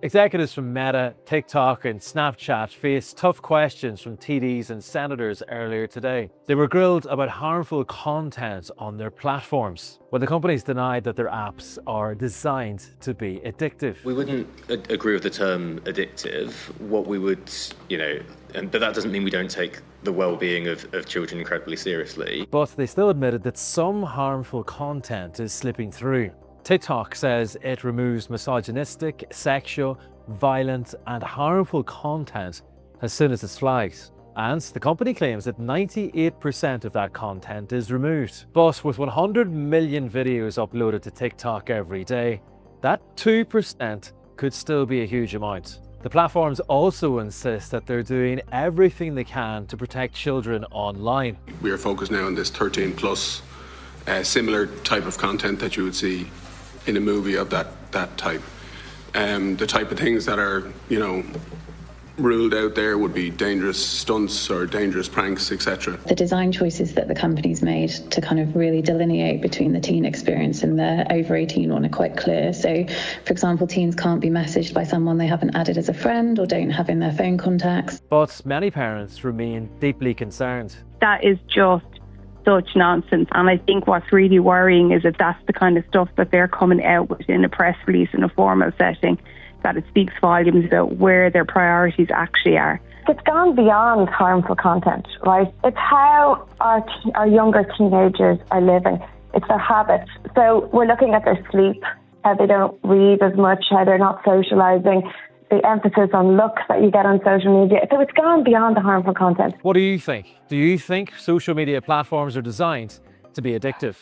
Executives from Meta, TikTok and Snapchat faced tough questions from TDs and senators earlier today. They were grilled about harmful content on their platforms, when the companies denied that their apps are designed to be addictive. We wouldn't agree with the term addictive. What we would, but that doesn't mean we don't take the well-being of children incredibly seriously. But they still admitted that some harmful content is slipping through. TikTok says it removes misogynistic, sexual, violent and harmful content as soon as it's flagged. And the company claims that 98% of that content is removed. But with 100 million videos uploaded to TikTok every day, that 2% could still be a huge amount. The platforms also insist that they're doing everything they can to protect children online. We are focused now on this 13 plus, similar type of content that you would see in a movie of that type. The type of things that are, ruled out there would be dangerous stunts or dangerous pranks, etc. The design choices that the company's made to kind of really delineate between the teen experience and the over 18 one are quite clear. So, for example, teens can't be messaged by someone they haven't added as a friend or don't have in their phone contacts. But many parents remain deeply concerned. That is just such nonsense. And I think what's really worrying is that that's the kind of stuff that they're coming out with in a press release in a formal setting, that it speaks volumes about where their priorities actually are. It's gone beyond harmful content, right? It's how our younger teenagers are living. It's their habits. So we're looking at their sleep, how they don't read as much, how they're not socialising, the emphasis on looks that you get on social media. So it's gone beyond the harmful content. What do you think? Do you think social media platforms are designed to be addictive?